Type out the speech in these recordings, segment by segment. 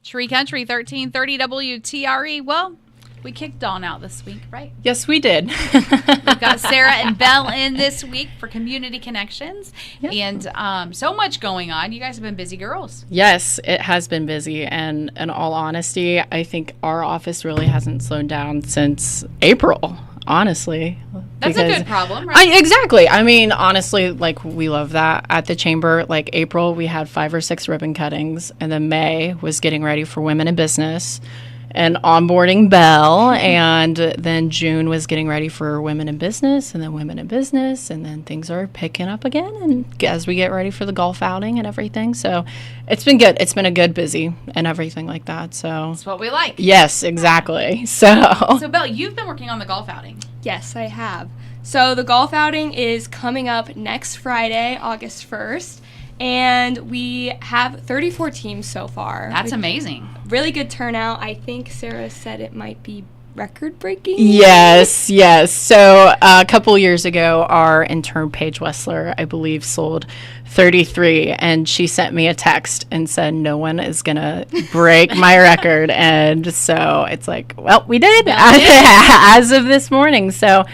Tree Country 1330 WTRE. Well, we kicked Dawn out this week, right? Yes, we did. We've got Sarah and Belle in this week for Community Connections. Yep. And so much going on. You guys have been busy girls. Yes, it has been busy. And in all honesty, I think our office really hasn't slowed down since April, honestly. That's a good problem, right? Exactly. I mean, honestly, like, we love that at the chamber. Like, April, we had 5 or 6 ribbon cuttings. And then May was getting ready for Women in Business and onboarding Belle, and then June was getting ready for Women in Business, and then Women in Business, and then things are picking up again, and as we get ready for the golf outing and everything. So it's been good. It's been a good busy and everything like that. So that's what we like. Yes, exactly. So Belle, you've been working on the golf outing. Yes, I have. So the golf outing is coming up next Friday, August 1st. And we have 34 teams so far. That's amazing. Really good turnout. I think Sarah said it might be record-breaking. Yes. So a couple years ago, our intern, Paige Wessler, I believe, sold 33, and she sent me a text and said, no one is going to break my record. And so it's like, well, we did as of this morning. So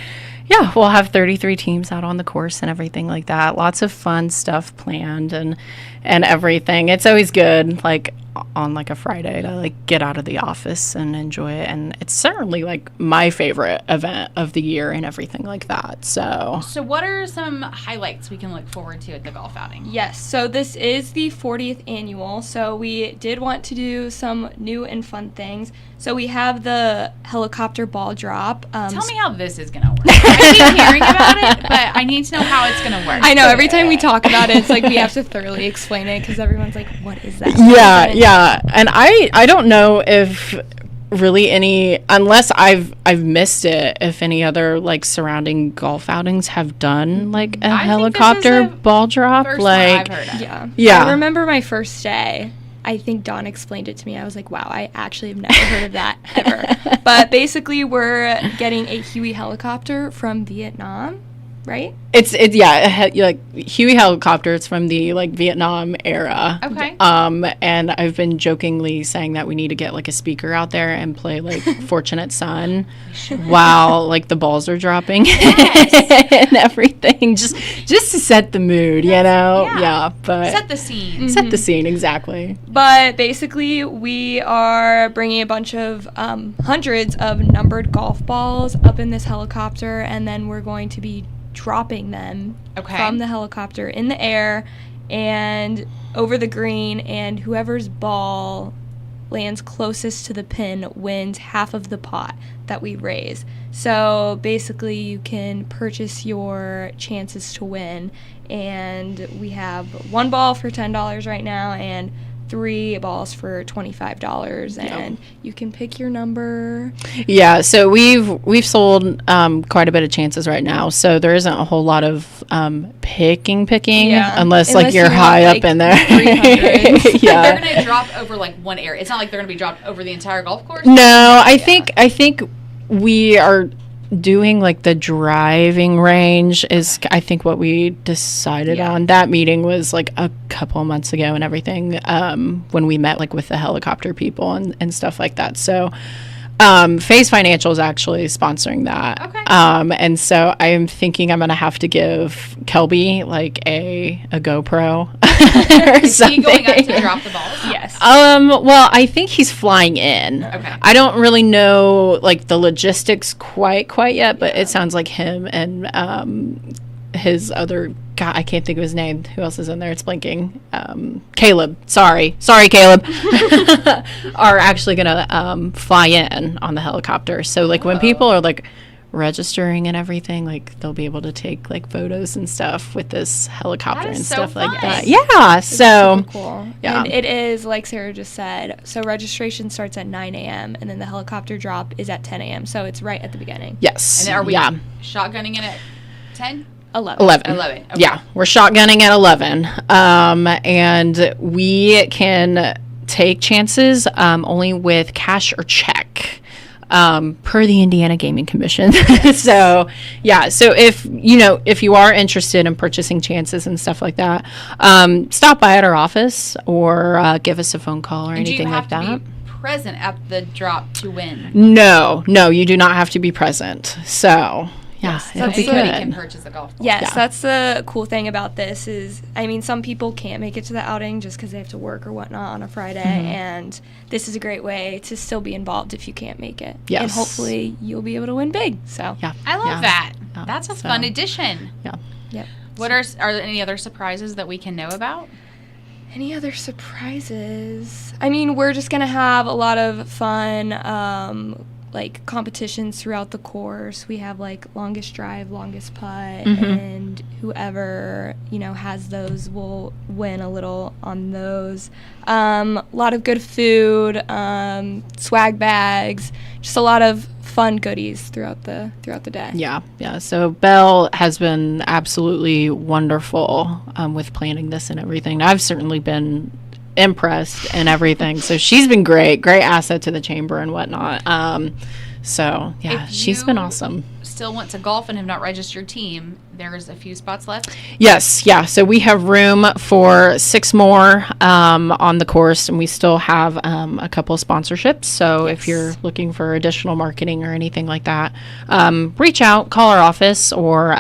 yeah, we'll have 33 teams out on the course and everything like that. Lots of fun stuff planned and everything. It's always good, like, on like a Friday to like get out of the office and enjoy it. And it's certainly like my favorite event of the year and everything like that. So what are some highlights we can look forward to at the golf outing? Yes, so this is the 40th annual. So we did want to do some new and fun things. So we have the helicopter ball drop. Tell me how this is going to work. I keep hearing about it, but I need to know how it's going to work. I know, every time we talk about it, it's like we have to thoroughly explain it because everyone's like, what is that? Yeah. And I don't know if really any, unless I've missed it, if any other like surrounding golf outings have done like a helicopter ball drop. First like, one I've heard of. Yeah. I remember my first day. I think Dawn explained it to me. I was like, wow, I actually have never heard of that ever. But basically, we're getting a Huey helicopter from Vietnam, right? It's like Huey helicopter. It's from the like Vietnam era. Okay. And I've been jokingly saying that we need to get like a speaker out there and play like Fortunate Son while like the balls are dropping and everything, just to set the mood, you know. Yeah, but set the scene. Set the scene, exactly. But basically, we are bringing a bunch of hundreds of numbered golf balls up in this helicopter, and then we're going to be dropping them from the helicopter in the air and over the green, and whoever's ball lands closest to the pin wins half of the pot that we raise. So basically you can purchase your chances to win, and we have 1 ball for $10 right now and 3 balls for $25, and you can pick your number. Yeah, so we've sold quite a bit of chances right now, so there isn't a whole lot of picking unless like you're high up in there. They're going to drop over like one area. It's not like they're going to be dropped over the entire golf course. No, I think we are doing like the driving range is I think what we decided on. That meeting was like a couple of months ago and everything, when we met like with the helicopter people and stuff like that. So Phase Financial is actually sponsoring that. And so I'm thinking I'm gonna have to give Kelby like a GoPro. Is he going up to drop the balls? Yes. Well, I think he's flying in. Okay. I don't really know like the logistics quite yet, but it sounds like him and his other guy, I can't think of his name. Who else is in there? It's blinking. Caleb. Sorry, Caleb. Are actually gonna fly in on the helicopter. So like when people are like registering and everything, like they'll be able to take like photos and stuff with this helicopter and stuff like that. Yeah, so super cool. Yeah, and it is like Sarah just said. So registration starts at 9 a.m. and then the helicopter drop is at 10 a.m. So it's right at the beginning. Yes. And are we shotgunning it at 10? 11. Okay. Yeah, we're shotgunning at 11, and we can take chances only with cash or check. per the Indiana Gaming Commission. So, yeah. So if you are interested in purchasing chances and stuff like that, stop by at our office or give us a phone call or anything like that. Do you have to be present at the drop to win? No, you do not have to be present. So. Yeah, so anybody can purchase a golf ball. Yes, that's the cool thing about this is, I mean, some people can't make it to the outing just because they have to work or whatnot on a Friday, and this is a great way to still be involved if you can't make it. Yes. And hopefully you'll be able to win big. So yeah, I love that. That's a fun addition. Yeah. Yep. What are there any other surprises that we can know about? Any other surprises? I mean, we're just gonna have a lot of fun. Like competitions throughout the course. We have like longest drive, longest putt, and whoever has those will win a little on those. A lot of good food, swag bags, just a lot of fun goodies throughout the day. Yeah. So Belle has been absolutely wonderful with planning this and everything. I've certainly been impressed and everything. So she's been great asset to the chamber and whatnot. So yeah, she's been awesome. Still want to golf and have not registered your team, there's a few spots left? Yes, yeah. So we have room for 6 more on the course, and we still have a couple of sponsorships. So if you're looking for additional marketing or anything like that, reach out, call our office, or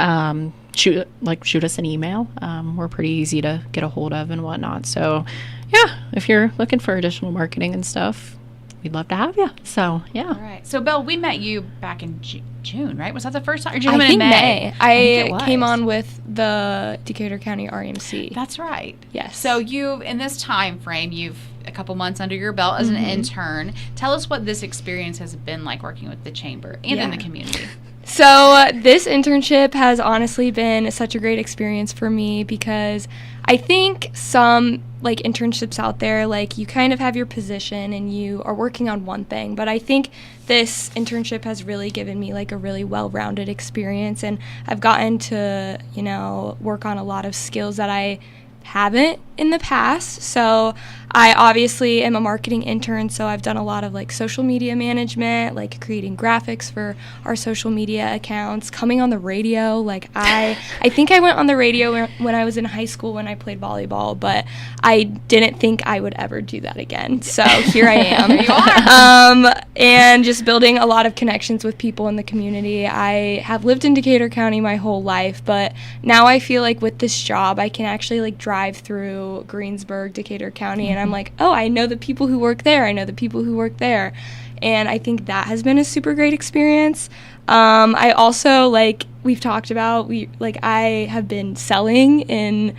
shoot us an email. We're pretty easy to get a hold of and whatnot. So yeah, if you're looking for additional marketing and stuff, we'd love to have you. So yeah. All right. So Belle, we met you back in June, right? Was that the first time? Or did you come I in think May? I came on with the Decatur County RMC. That's right. Yes. So in this time frame, you've a couple months under your belt as an intern. Tell us what this experience has been like working with the chamber and in the community. So this internship has honestly been such a great experience for me because I think some internships out there, you kind of have your position and you are working on one thing, but I think this internship has really given me a really well-rounded experience, and I've gotten to work on a lot of skills that I haven't in the past. So I obviously am a marketing intern, so I've done a lot of social media management, creating graphics for our social media accounts, coming on the radio. I think I went on the radio when I was in high school when I played volleyball, but I didn't think I would ever do that again. So here I am. There you are. And just building a lot of connections with people in the community. I have lived in Decatur County my whole life, but now I feel like with this job I can actually drive through Greensburg, Decatur County, and I'm like, oh, I know the people who work there. I know the people who work there. And I think that has been a super great experience. I also, we've talked about, I have been selling, and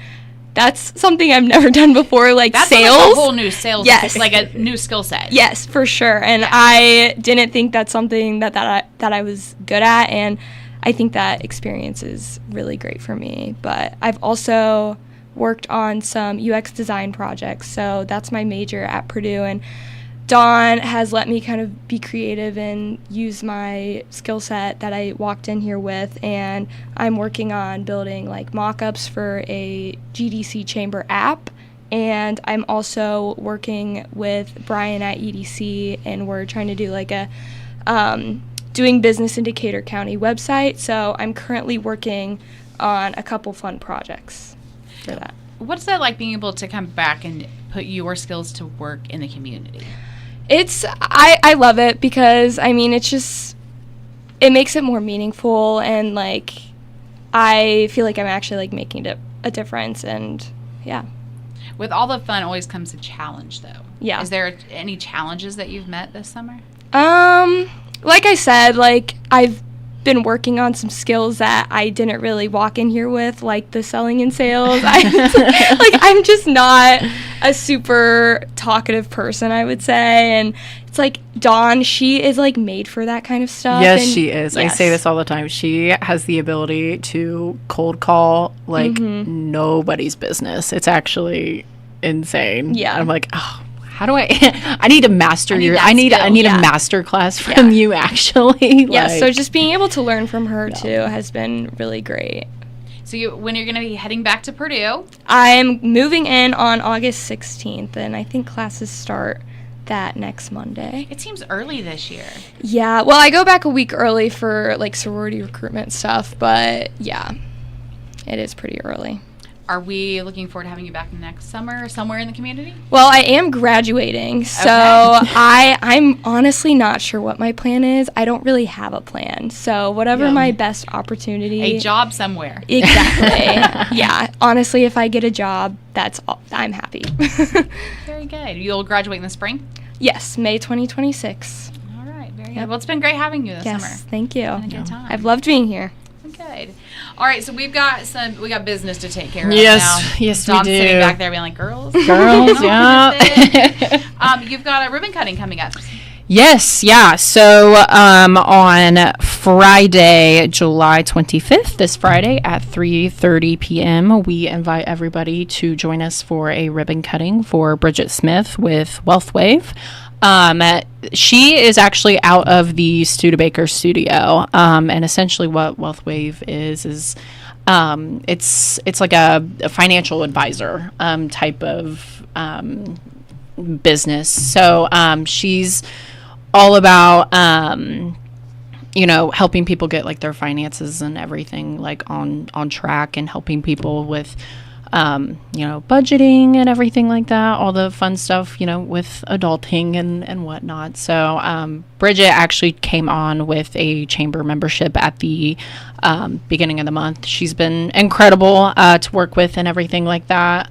that's something I've never done before, that's sales. That's a whole new sales, yes. A new skill set. Yes, for sure. And I didn't think that's something that I was good at, and I think that experience is really great for me. But I've also worked on some UX design projects, so that's my major at Purdue, and Dawn has let me kind of be creative and use my skill set that I walked in here with, and I'm working on building mock-ups for a GDC chamber app, and I'm also working with Brian at EDC, and we're trying to do a doing business in Decatur County website, so I'm currently working on a couple fun projects for that. What's that like, being able to come back and put your skills to work in the community? I love it because it makes it more meaningful, and I feel like I'm actually like making a difference, and yeah. With all the fun always comes a challenge, though. Yeah. Is there any challenges that you've met this summer? Like I said, I've been working on some skills that I didn't really walk in here with, like the selling and sales. I'm just not a super talkative person, I would say, and it's Dawn, she is made for that kind of stuff. Yes, she is. Yes. I say this all the time. She has the ability to cold call nobody's business. It's actually insane. Yeah. I'm like, oh, how do I need to master I need a master class from you, actually. Yeah, so just being able to learn from her too has been really great. So when you're going to be heading back to Purdue? I'm moving in on August 16th, and I think classes start that next Monday. It seems early this year. Yeah, well, I go back a week early for like sorority recruitment stuff, but yeah, it is pretty early. Are we looking forward to having you back next summer somewhere in the community? Well, I am graduating, so I'm honestly not sure what my plan is. I don't really have a plan. So whatever my best opportunity. A job somewhere. Exactly. Yeah. Honestly, if I get a job, that's all. I'm happy. Very good. You'll graduate in the spring? Yes, May 2026. All right. Very good. Well, it's been great having you this summer. Yes, thank you. It's been a good time. I've loved being here. Good. All right, so we got business to take care of now. Yes, Dawn's we do. Sitting back there being like, girls, yeah. You've got a ribbon cutting coming up. Yes, yeah. So on Friday, July 25th, this Friday at 3:30 p.m., we invite everybody to join us for a ribbon cutting for Bridget Smith with WealthWave. She is actually out of the Studebaker studio, and essentially what WealthWave is it's like a financial advisor type of business. So she's all about helping people get like their finances and everything like on track, and helping people with budgeting and everything like that, all the fun stuff, with adulting and whatnot. So Bridget actually came on with a chamber membership at the beginning of the month. She's been incredible to work with and everything like that.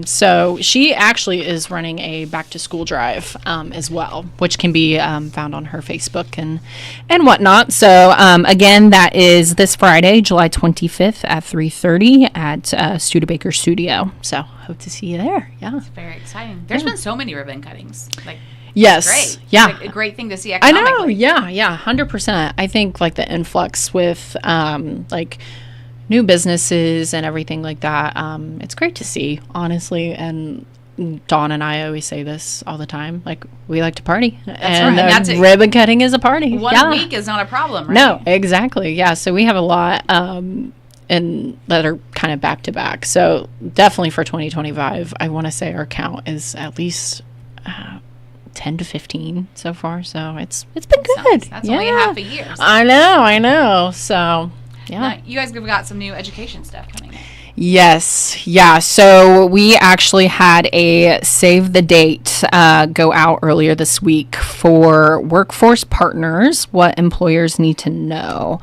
So she actually is running a back to school drive as well, which can be found on her Facebook and whatnot. So again, that is this Friday, July 25th at 3:30 at Studebaker Studio. So hope to see you there. Yeah, it's very exciting. There's been so many ribbon cuttings. Yes. Great. Yeah. It's a great thing to see economically. I know. Yeah. 100%. I think like the influx with like new businesses and everything like that. It's great to see, honestly. And Dawn and I always say this all the time. Like, we like to party. That's right. And ribbon cutting is a party. One week is not a problem, right? No, exactly. Yeah. So we have a lot and that are kind of back to back. So definitely for 2025, I want to say our count is at least 10 to 15 so far. So it's been good. That's only half a year. So. I know. So yeah. Now, you guys have got some new education stuff coming up. Yes. Yeah. So we actually had a save the date go out earlier this week for Workforce Partners, what employers need to know.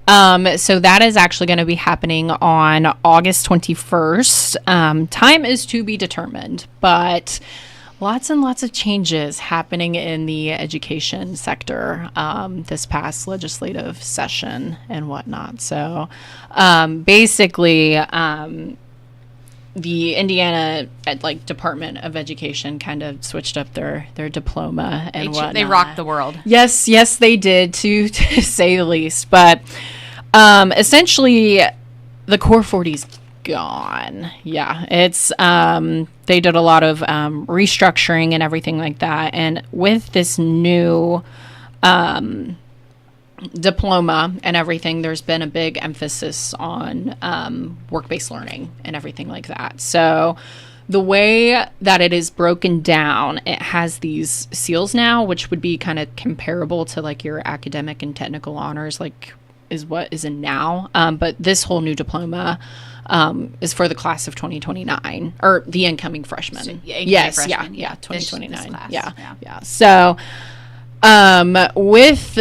So that is actually going to be happening on August 21st. Time is to be determined, but lots and lots of changes happening in the education sector this past legislative session and whatnot. So basically, the Indiana Department of Education kind of switched up their diploma and whatnot. They rocked the world. Yes, they did, to say the least. But essentially, the Core 40's gone. Yeah, it's they did a lot of restructuring and everything like that. And with this new diploma and everything, there's been a big emphasis on work-based learning and everything like that. So the way that it is broken down, it has these seals now, which would be kind of comparable to like your academic and technical honors, like is what is in now. But this whole new diploma is for the class of 2029, or the incoming freshmen. So, yes, freshmen, yeah, 2029. This yeah. So with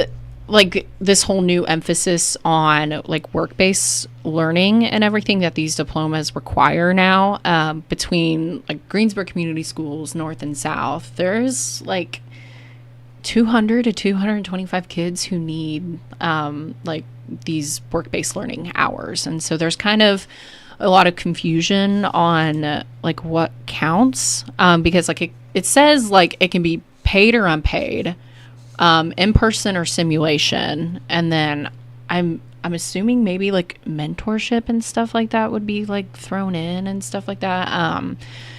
like this whole new emphasis on like work-based learning and everything that these diplomas require now, between like Greensburg Community Schools, North and South, there's like 200 to 225 kids who need like these work-based learning hours. And so there's kind of a lot of confusion on like what counts, because like it says like it can be paid or unpaid, in person or simulation, and then I'm assuming maybe like mentorship and stuff like that would be like thrown in and stuff like that.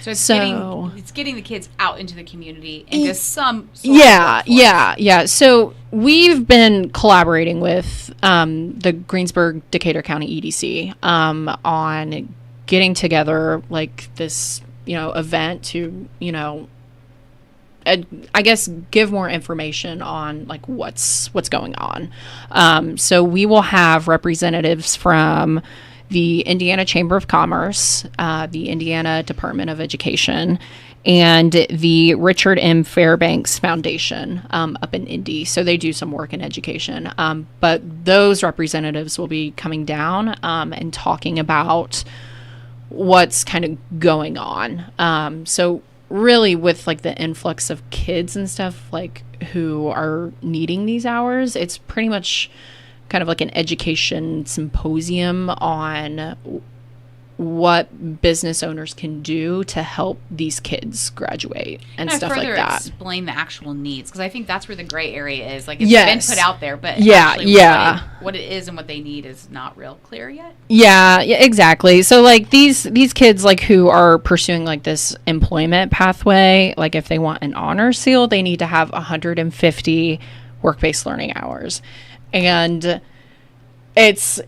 So it's getting the kids out into the community into some sort of yeah. So we've been collaborating with the Greensburg Decatur County EDC on getting together like this event to I guess, give more information on like what's going on. So we will have representatives from the Indiana Chamber of Commerce, the Indiana Department of Education, and the Richard M. Fairbanks Foundation up in Indy. So they do some work in education. But those representatives will be coming down and talking about what's kind of going on. So really with like the influx of kids and stuff like who are needing these hours, it's pretty much kind of like an education symposium on what business owners can do to help these kids graduate and stuff like that. Explain the actual needs, because I think that's where the gray area is. Like, it's been put out there, but what it is and what they need is not real clear yet. Yeah, exactly. So like these kids like who are pursuing like this employment pathway, like if they want an honor seal, they need to have 150 work-based learning hours. And it's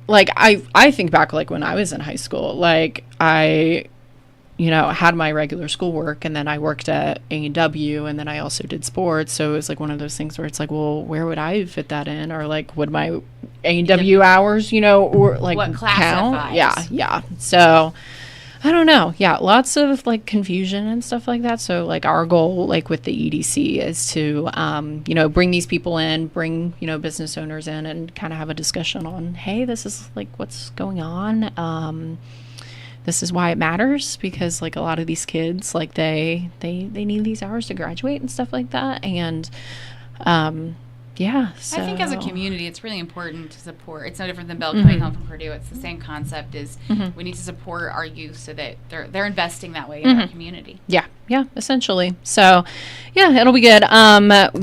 like I think back like when I was in high school, like I had my regular schoolwork, and then I worked at A&W, and then I also did sports. So it was like one of those things where it's like, well, where would I fit that in? Or like, would my A&W hours, or like what classifies? Count? Yeah. So I don't know. Yeah, lots of like confusion and stuff like that. So like our goal, like with the EDC, is to bring these people in, bring business owners in, and kind of have a discussion on, hey, this is like what's going on. This is why it matters, because like a lot of these kids, like they need these hours to graduate and stuff like that. And so I think as a community, it's really important to support. It's no different than Belle coming home from Purdue. It's the same concept. Is we need to support our youth so that they're investing that way in our community. Yeah, essentially. So, yeah, it'll be good.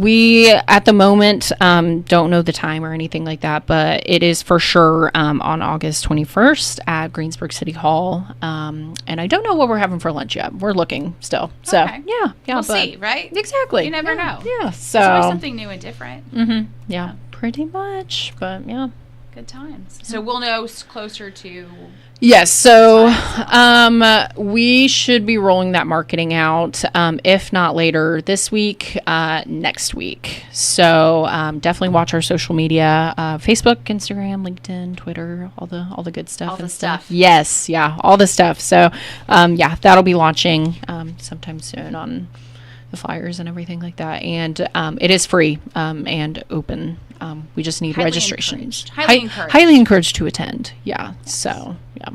We at the moment don't know the time or anything like that, but it is for sure on August 21st at Greensburg City Hall. And I don't know what we're having for lunch yet. We're looking still. So, okay. Yeah. We'll see, right? Exactly. You never know. Yeah. So it's always something new and different. Yeah, pretty much. But yeah. Good times. So we'll know closer to. Yes. So we should be rolling that marketing out, if not later this week, next week. So definitely watch our social media, Facebook, Instagram, LinkedIn, Twitter, all the good stuff. All the stuff. Yes. Yeah. All the stuff. So that'll be launching sometime soon on the flyers and everything like that. And it is free and open. We just need registrations. Highly encouraged to attend. Yeah. Yes. So, yeah.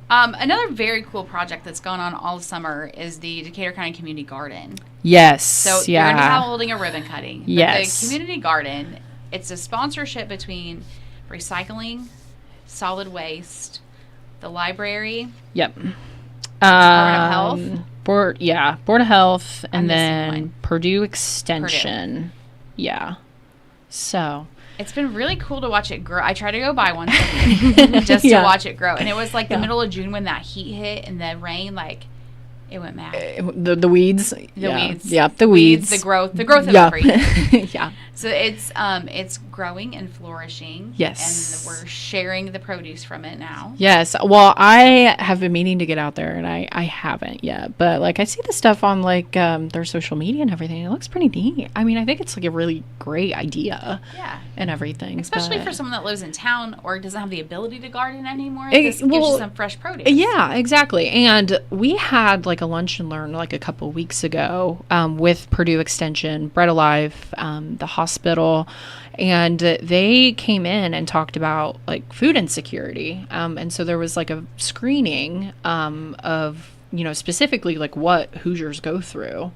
Another very cool project that's gone on all summer is the Decatur County Community Garden. Yes. So you're going to be holding a ribbon cutting. But yes. The Community Garden, it's a sponsorship between recycling, solid waste, the library. Yep. Board of Health. Board of Health, and then Purdue Extension. Purdue. Yeah. So it's been really cool to watch it grow. I try to go by once a week just to watch it grow. And it was like the middle of June when that heat hit and the rain, like it went mad. The weeds. The weeds. Yeah, the weeds. The growth of everything. Yeah. So it's growing and flourishing. Yes. And we're sharing the produce from it now. Yes. Well, I have been meaning to get out there, and I haven't yet. But like I see the stuff on like their social media and everything. It looks pretty neat. I mean, I think it's like a really great idea. Yeah. And everything. Especially for someone that lives in town or doesn't have the ability to garden anymore. This gives you some fresh produce. Yeah, exactly. And we had like a lunch and learn like a couple weeks ago with Purdue Extension, Bread Alive, the hospital, and they came in and talked about like food insecurity. And so there was like a screening of, specifically like what Hoosiers go through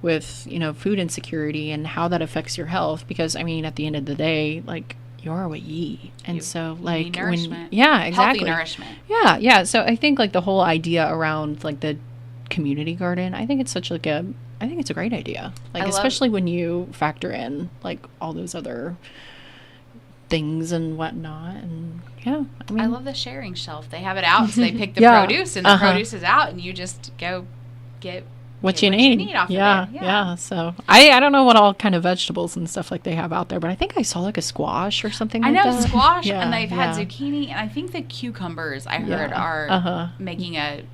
with, food insecurity and how that affects your health. Because, I mean, at the end of the day, like, you are what you eat. And so, like, nourishment. Yeah, exactly. Healthy nourishment. Yeah. So I think, like, the whole idea around, like, the community garden, I think it's such, like, I think it's a great idea. Like, especially when you factor in, like, all those other things and whatnot. And, yeah. I mean, I love the sharing shelf. They have it out, so they pick the produce, and the produce is out, and you just go get what you need off yeah, of it. Yeah. So I don't know what all kind of vegetables and stuff like they have out there, but I think I saw like a squash or something. I like know that. squash, Yeah, and they've had yeah. zucchini, and I think the cucumbers I heard are coming in.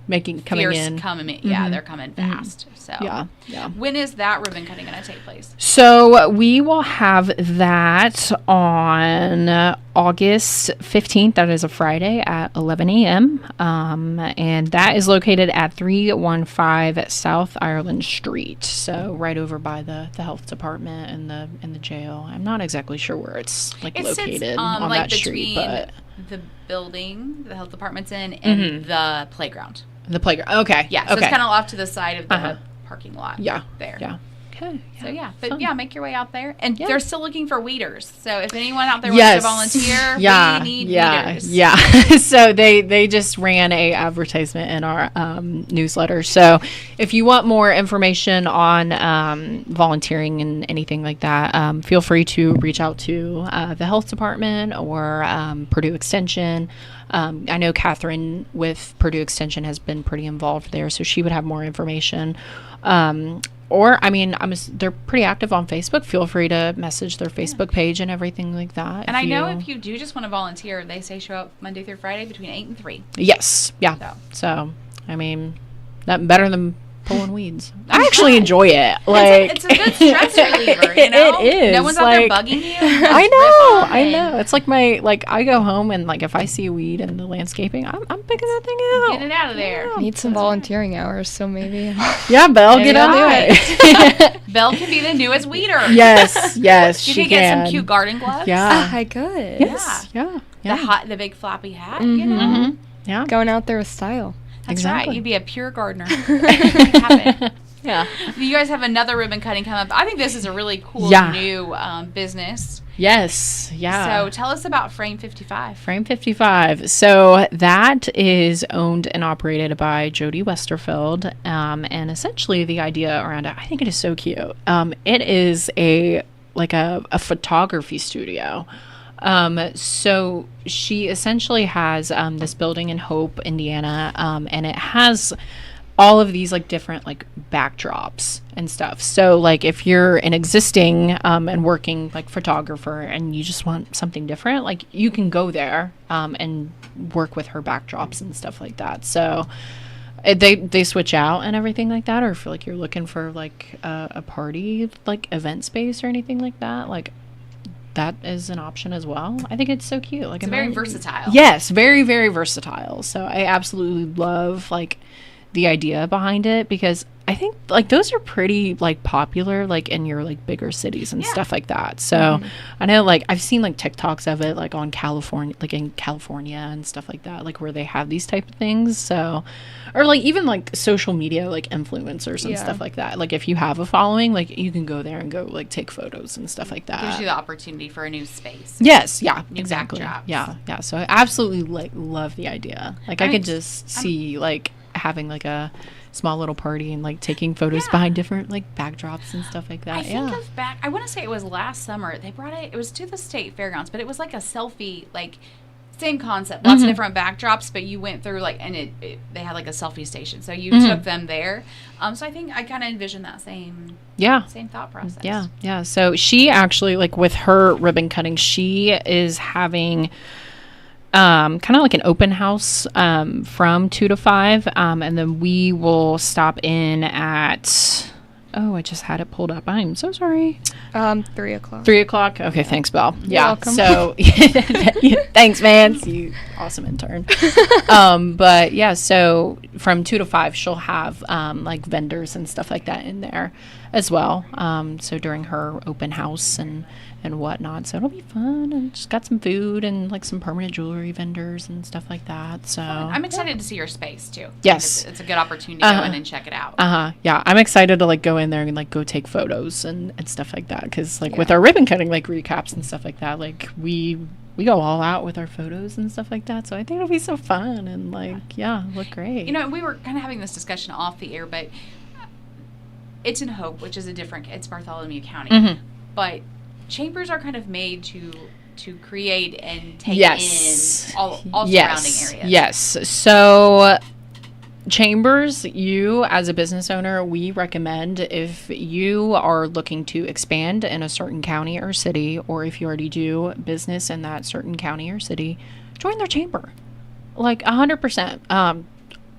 Yeah, they're coming fast. So yeah. When is that ribbon cutting going to take place? So we will have that on August 15th. That is a Friday at 11 a.m. And that is located at 315 South Ireland Street. So right over by the health department and the jail. I'm not exactly sure where it's located sits, on like that street, but the building the health department's in and the playground. The playground. Okay. Yeah. So it's kind of off to the side of the parking lot. Yeah. There. Yeah. Okay. Yeah. So make your way out there, and they're still looking for weeders. So if anyone out there wants to volunteer, we need weeders. Yeah. So they just ran a advertisement in our newsletter. So if you want more information on volunteering and anything like that, feel free to reach out to the health department or Purdue Extension. I know Catherine with Purdue Extension has been pretty involved there, so she would have more information. Or, I mean, they're pretty active on Facebook. Feel free to message their Facebook page and everything like that. And I know if you do just want to volunteer, they say show up Monday through Friday between 8 and 3. Yes. Yeah. So I mean, that better than pulling weeds. I actually enjoy it. It's a good stress reliever, you know? It is. No one's out there bugging you. I know. It's like I go home and if I see a weed in the landscaping, I'm picking that thing out. Get it out of there. Yeah. Need some volunteering hours, so maybe. Yeah, Belle, get on it. Belle can be the newest weeder. Yes, she can get some cute garden gloves. Yeah, I could. Yes. Yeah. The big floppy hat, you know? Mm-hmm. Yeah. Going out there with style. That's right. You'd be a pure gardener. Yeah. You guys have another ribbon cutting coming up. I think this is a really cool new business. Yes. Yeah. So tell us about Frame 55. Frame 55. So that is owned and operated by Jody Westerfeld. And essentially the idea around it, I think it is so cute. It is a photography studio. So she essentially has this building in Hope, Indiana, and it has all of these different backdrops and stuff. So if you're an existing and working photographer and you just want something different, you can go there and work with her backdrops and stuff like that. So they switch out and everything like that, or if you're looking for a party event space or anything like that, that is an option as well. I think it's so cute. It's very versatile. Yes, very, very versatile. So I absolutely love the idea behind it, because I think those are pretty popular in your bigger cities and stuff like that. So I know I've seen TikToks of it on California, in California and stuff like that, where they have these type of things. So, or even social media influencers and stuff like that. If you have a following, you can go there and go take photos and stuff like that. Gives you the opportunity for a new space. Yes, yeah, new exactly. Backdrops. Yeah. So I absolutely love the idea. I could just see having a small little party and taking photos behind different backdrops and stuff like that. I think of I want to say it was last summer. They brought it was to the state fairgrounds, but it was a selfie, same concept, lots of different backdrops, but you went through and they had a selfie station, so you took them there. So I think I kind of envision that same thought process. Yeah. So she actually with her ribbon cutting, she is having kind of an open house from 2 to 5, and then we will stop in at I just had it pulled up. I'm so sorry. 3 o'clock. 3 o'clock. Okay, thanks, Belle. You're welcome. So thanks, Vance. You awesome intern. But yeah, so from 2 to 5, she'll have vendors and stuff like that in there as well. So during her open house and whatnot, so it'll be fun, and just got some food and some permanent jewelry vendors and stuff like that. So I'm excited to see your space too. Yes, it's a good opportunity to go in and check it out. Yeah, I'm excited to go in there and go take photos and stuff like that, because with our ribbon cutting recaps and stuff like that, we go all out with our photos and stuff like that. So I think it'll be so fun and look great. We were kind of having this discussion off the air, but it's in Hope, which is it's Bartholomew County, but Chambers are kind of made to create and take in all surrounding areas. Yes. So chambers, you as a business owner, we recommend if you are looking to expand in a certain county or city, or if you already do business in that certain county or city, join their chamber. Like 100%.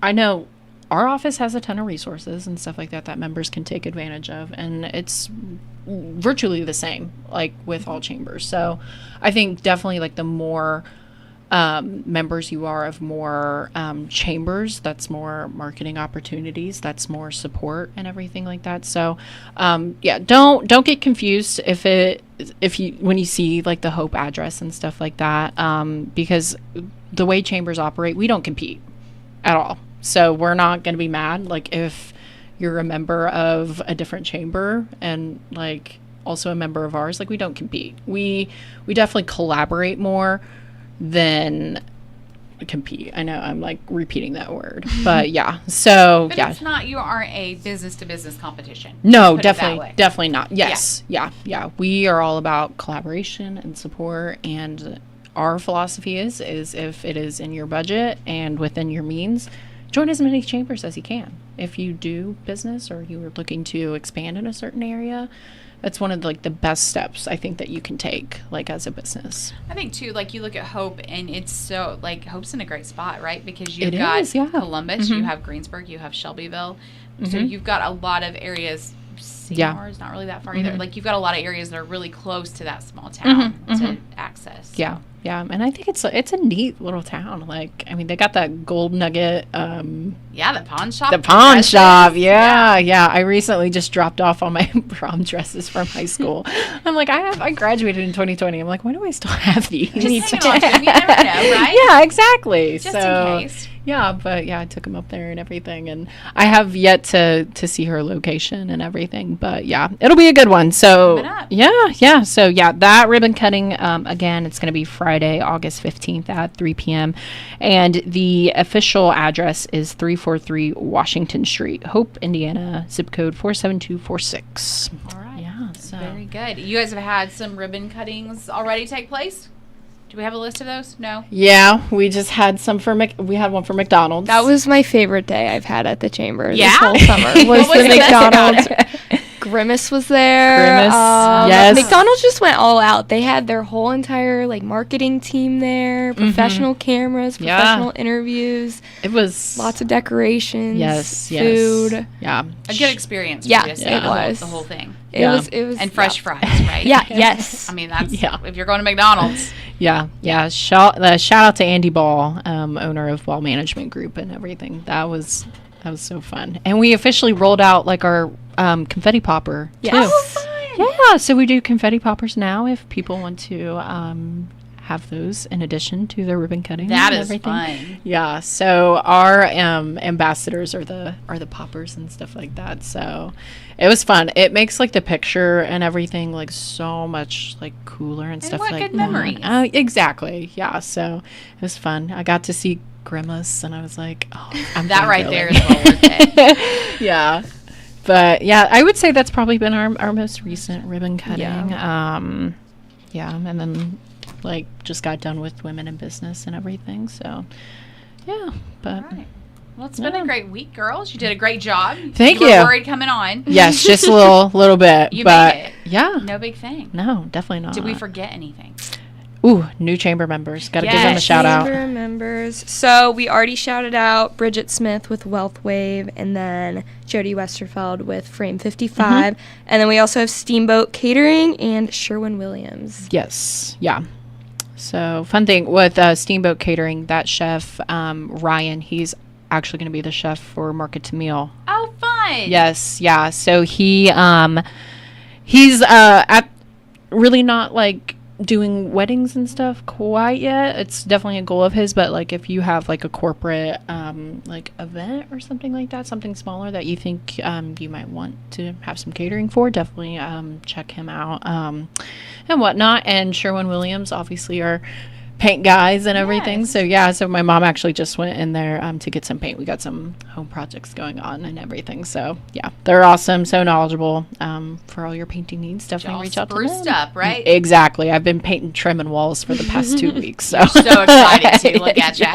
I know our office has a ton of resources and stuff like that that members can take advantage of, and it's virtually the same like with all chambers. So I think definitely like the more members you are of more chambers, that's more marketing opportunities, that's more support and everything like that. So don't get confused if you when you see like the Hope address and stuff like that, because the way chambers operate, we don't compete at all. So we're not going to be mad like if you're a member of a different chamber and like also a member of ours. Like, we don't compete. We definitely collaborate more than compete. I know I'm like repeating that word, but yeah. So but yeah, it's not, you aren't a business to business competition. No, definitely not. Yes. Yeah. We are all about collaboration and support, and our philosophy is if it is in your budget and within your means, join as many chambers as you can. If you do business or you are looking to expand in a certain area, that's one of the best steps I think that you can take like as a business. I think too, like you look at Hope and it's so like Hope's in a great spot, right? Because It you've got is, yeah. Columbus, you have Greensburg, you have Shelbyville. So you've got a lot of areas. Seymour is not really that far either. Like you've got a lot of areas that are really close to that small town to access. Yeah. Yeah, and I think it's a neat little town. Like, I mean, they got that Gold Nugget. Yeah, the pawn shop. The pawn shop. Yeah. I recently just dropped off all my prom dresses from high school. I'm like, I graduated in 2020. I'm like, why do I still have these? Just hang on to them. You never know, right? Yeah, exactly. Just in case. Yeah, but yeah, I took them up there and everything, and I have yet to see her location and everything. But yeah, it'll be a good one. So yeah. So yeah, that ribbon cutting again, it's going to be Friday, August 15th at 3 p.m. And the official address is 343 Washington Street, Hope, Indiana, zip code 47246. All right. Yeah. So Very good. You guys have had some ribbon cuttings already take place? Do we have a list of those? No. Yeah, we just had some we had one for McDonald's. That was my favorite day I've had at the chamber Yeah? this whole summer. Was What was the the best about McDonald's. Grimace was there. Grimace, yes. McDonald's just went all out. They had their whole entire marketing team there, professional cameras, professional interviews. It was lots of decorations. Yes. Food. Yeah. A good experience. Yeah, for you to see it was. the whole thing. It was. And fresh fries, right? Yeah. Yes. I mean, that's if you're going to McDonald's. Yeah. Shout out to Andy Ball, owner of Ball Management Group and everything. That was so fun. And we officially rolled out our confetti popper too. Oh, fun. Yeah, so we do confetti poppers now if people want to have those in addition to their ribbon cutting. That and is everything. fun. Yeah, so our ambassadors are the poppers and stuff like that. So it was fun. It makes the picture and everything so much cooler and stuff what like good memories. Exactly. Yeah, so it was fun. I got to see Grimace and I was like, oh, I'm that right fangirling. there is well worth it. Yeah. But yeah, I would say that's probably been our most recent ribbon cutting. Yeah. And then just got done with women in business and everything. So yeah, but All right. Well, it's been a great week, girls. You did a great job. Thank you. you. Were worried coming on. Yes, just a little bit. You but made it. Yeah. No big thing. No, definitely not. Did we forget anything? Ooh, new chamber members. Got to give them a shout out. Chamber members. So we already shouted out Bridget Smith with Wealth Wave, and then Jody Westerfeld with Frame 55. And then we also have Steamboat Catering and Sherwin Williams. Yes. Yeah. So fun thing with Steamboat Catering, that chef, Ryan, he's actually going to be the chef for Market to Meal. Oh, fun. Yes. Yeah. So he's at really not doing weddings and stuff quite yet. It's definitely a goal of his, but if you have a corporate event or something like that, something smaller that you think you might want to have some catering for, definitely check him out and whatnot. And Sherwin Williams obviously are paint guys and everything. Yes. So my mom actually just went in there to get some paint. We got some home projects going on and everything. So yeah, they're awesome, so knowledgeable for all your painting needs. Definitely reach out to them. Spruced up, right? Exactly. I've been painting, trimming walls for the past 2 weeks. So You're so excited to look at you.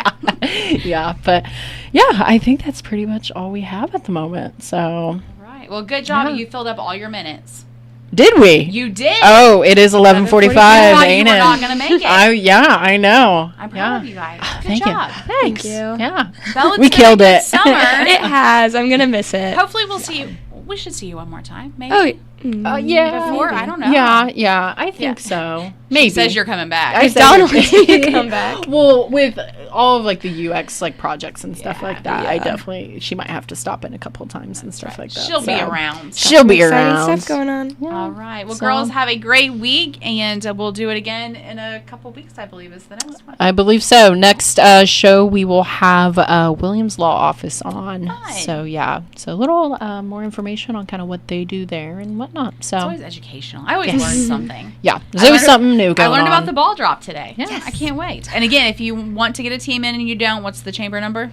Yeah, but yeah, I think that's pretty much all we have at the moment. So, all right. Well, good job. You filled up all your minutes. Did we? You did. Oh, it is 11:45, ain't you it? were not gonna make it. I know. I'm proud of you guys. Good Thank job. you. Thanks. Thank you. Yeah, Bella, we killed it. Summer. It has. I'm gonna miss it. Hopefully, we'll see you. We should see you one more time. Maybe. Oh, yeah. Before, maybe. I don't know. Yeah, I think so. Maybe. She says you're coming back. I said Dawn you're- wants you to come back. Well, with all of like the UX like projects and stuff Yeah, like that, I yeah. definitely she might have to stop in a couple times and stuff like that. She'll be so. around. She'll be Exciting around. stuff going on. Yeah. All right. Well, So- girls, have a great week, and we'll do it again in a couple weeks, I believe, is the next one. I believe so. Next show we will have Williams Law Office on. Fun. So yeah, so a little more information on kind of what they do there and whatnot. So It's always educational. I always learn something. yeah, there's always something new going I learned on. about the ball drop today. Yes. I can't wait. And again, if you want to get a team in and you don't, what's the chamber number?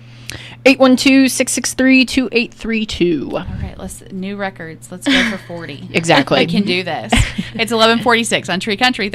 812-663-2832. All right, new records. Let's go for 40. Exactly. I can do this. It's 11:46 on Tree Country.